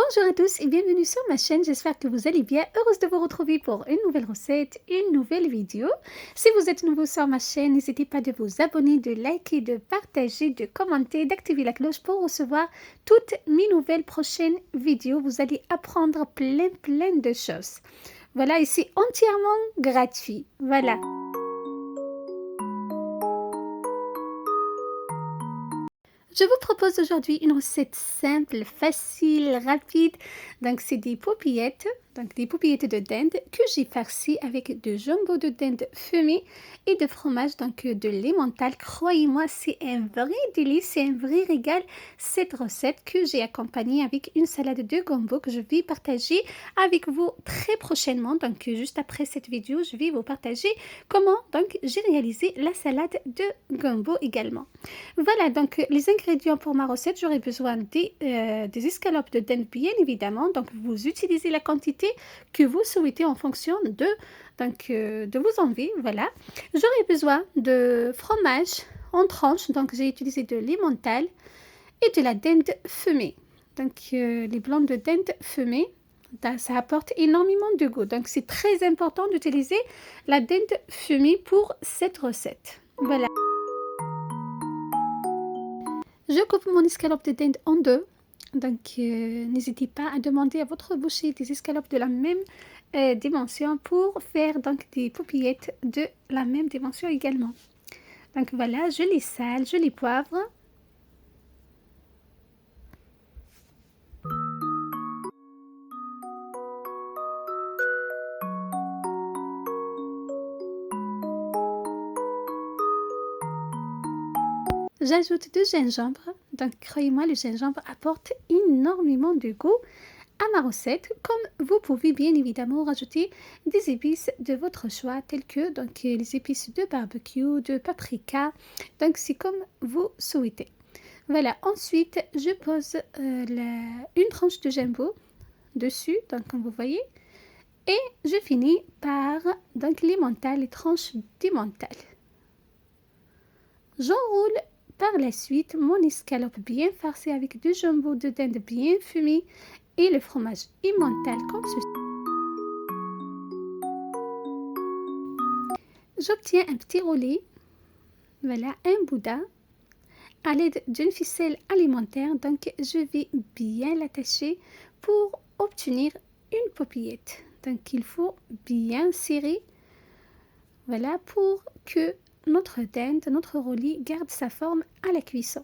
Bonjour à tous et bienvenue sur ma chaîne, j'espère que vous allez bien, heureuse de vous retrouver pour une nouvelle recette, une nouvelle vidéo. Si vous êtes nouveau sur ma chaîne, n'hésitez pas de vous abonner, de liker, de partager, de commenter, d'activer la cloche pour recevoir toutes mes nouvelles prochaines vidéos. Vous allez apprendre plein de choses. Voilà, et c'est entièrement gratuit. Voilà. Je vous propose aujourd'hui une recette simple, facile, rapide. Donc, c'est des paupiètes, de dinde que j'ai farcies avec de jumbo de dinde fumé et de fromage, donc de l'emmental. Croyez-moi, c'est un vrai délice, c'est un vrai régal. Cette recette que j'ai accompagnée avec une salade de gombo que je vais partager avec vous très prochainement. Donc, juste après cette vidéo, je vais vous partager comment donc j'ai réalisé la salade de gombo également. Voilà, donc les ingrédients pour ma recette, j'aurai besoin des escalopes de dinde, bien évidemment. Donc, vous utilisez la quantité que vous souhaitez en fonction de vos envies. Voilà. J'aurai besoin de fromage en tranches. Donc, j'ai utilisé de l'emmental et de la dinde fumée. Donc, les blancs de dinde fumée, ça apporte énormément de goût. Donc, c'est très important d'utiliser la dinde fumée pour cette recette. Voilà. Je coupe mon escalope de dinde en deux. Donc, n'hésitez pas à demander à votre boucher des escalopes de la même dimension pour faire donc des paupiètes de la même dimension également. Donc voilà, je les sale, je les poivre. J'ajoute du gingembre. Donc, croyez-moi, le gingembre apporte énormément de goût à ma recette, comme vous pouvez bien évidemment rajouter des épices de votre choix, telles que donc, les épices de barbecue, de paprika. Donc, c'est comme vous souhaitez. Voilà, ensuite, je pose une tranche de jumbo dessus, donc comme vous voyez. Et je finis par donc, les tranches d'emmental. J'enroule par la suite mon escalope bien farcie avec du jumbo de dinde bien fumé et le fromage emmental comme ceci. J'obtiens un petit roulé, voilà, un boudin à l'aide d'une ficelle alimentaire. Donc, je vais bien l'attacher pour obtenir une paupiette. Donc, il faut bien serrer, voilà, pour que notre dinde, notre roulis garde sa forme à la cuisson.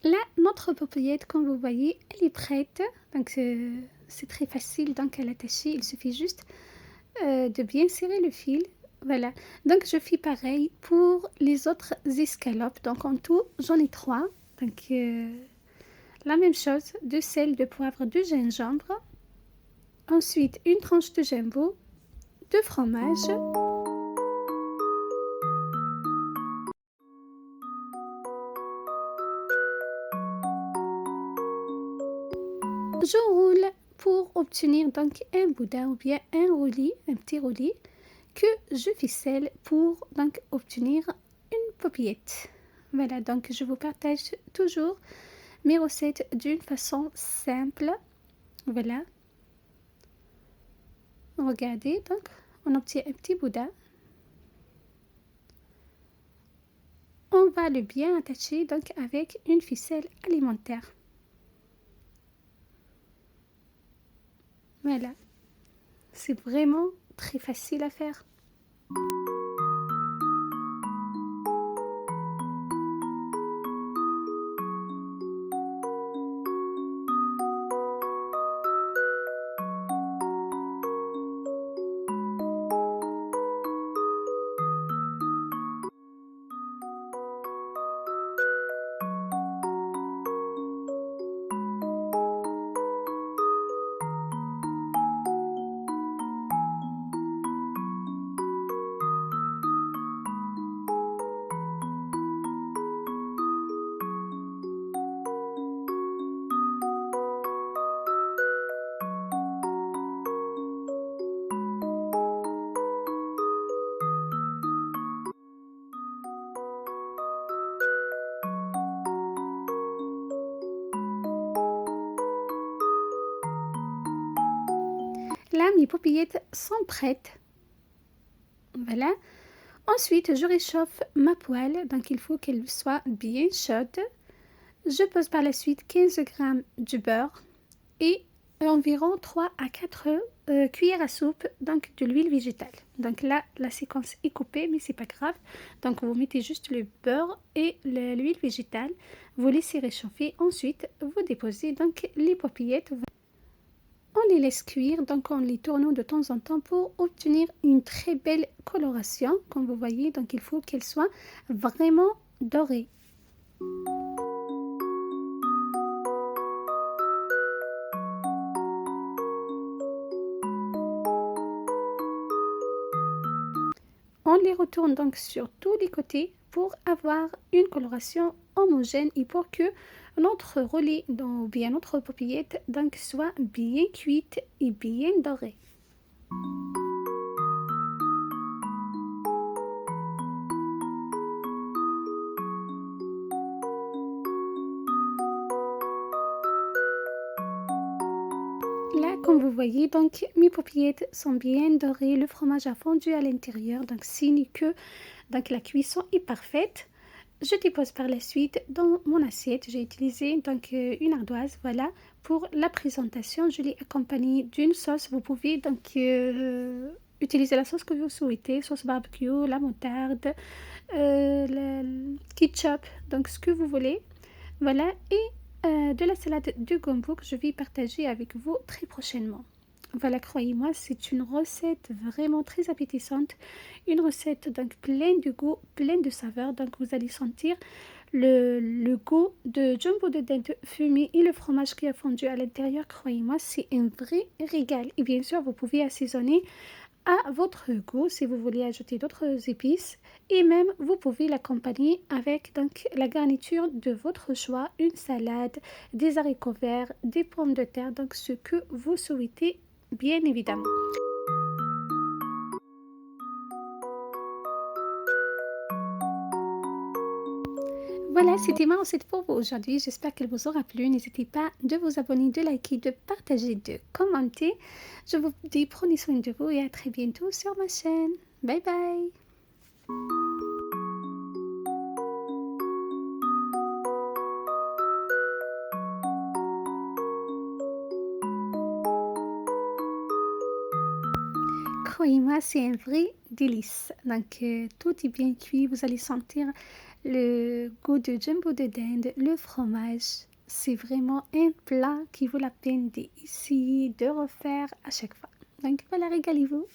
Là, notre paupiette, comme vous voyez, elle est prête. Donc, c'est très facile donc, à l'attacher. Il suffit juste de bien serrer le fil. Voilà. Donc, je fais pareil pour les autres escalopes. Donc, en tout, j'en ai 3. Donc, la même chose, de sel, de poivre, de gingembre. Ensuite, une tranche de jumbo, de fromage. J'enroule pour obtenir donc un boudin ou bien un roulis, un petit roulis que je ficelle pour donc obtenir une paupiette. Voilà, donc je vous partage toujours mes recettes d'une façon simple. Voilà, regardez, donc on obtient un petit boudin. On va le bien attacher donc avec une ficelle alimentaire. Voilà, c'est vraiment très facile à faire. Là, mes paupiètes sont prêtes. Voilà. Ensuite, je réchauffe ma poêle, donc il faut qu'elle soit bien chaude. Je pose par la suite 15 g de beurre et environ 3 à 4 cuillères à soupe donc de l'huile végétale. Donc là, la séquence est coupée, mais c'est pas grave. Donc vous mettez juste le beurre et l'huile végétale. Vous laissez réchauffer. Ensuite, vous déposez donc les paupiètes. On les laisse cuire, donc en les tournant de temps en temps pour obtenir une très belle coloration. Comme vous voyez, donc il faut qu'elles soient vraiment dorées. On les retourne donc sur tous les côtés pour avoir une coloration homogène et pour que notre relais, ou bien notre paupiette, donc soit bien cuite et bien dorée. Là, comme vous voyez, donc mes paupiètes sont bien dorées, le fromage a fondu à l'intérieur, donc signe que donc, la cuisson est parfaite. Je dépose par la suite dans mon assiette. J'ai utilisé donc une ardoise, voilà. Pour la présentation, je l'ai accompagnée d'une sauce. Vous pouvez donc utiliser la sauce que vous souhaitez, sauce barbecue, la moutarde, le ketchup, donc ce que vous voulez. Voilà, et de la salade de gombo que je vais partager avec vous très prochainement. Voilà, croyez-moi, c'est une recette vraiment très appétissante, une recette donc pleine de goût, pleine de saveurs. Donc vous allez sentir le goût de jumbo de dinde fumé et le fromage qui a fondu à l'intérieur. Croyez-moi, c'est un vrai régal. Et bien sûr, vous pouvez assaisonner à votre goût si vous voulez ajouter d'autres épices, et même vous pouvez l'accompagner avec donc la garniture de votre choix, une salade, des haricots verts, des pommes de terre, donc ce que vous souhaitez bien évidemment. Voilà, c'était ma recette pour vous aujourd'hui. J'espère qu'elle vous aura plu. N'hésitez pas de vous abonner, de liker, de partager, de commenter. Je vous dis prenez soin de vous et à très bientôt sur ma chaîne. Bye bye. Croyez-moi, c'est un vrai délice. Donc, tout est bien cuit. Vous allez sentir le goût de jumbo de dinde, le fromage. C'est vraiment un plat qui vaut la peine d'essayer, de refaire à chaque fois. Donc, voilà, régalez-vous.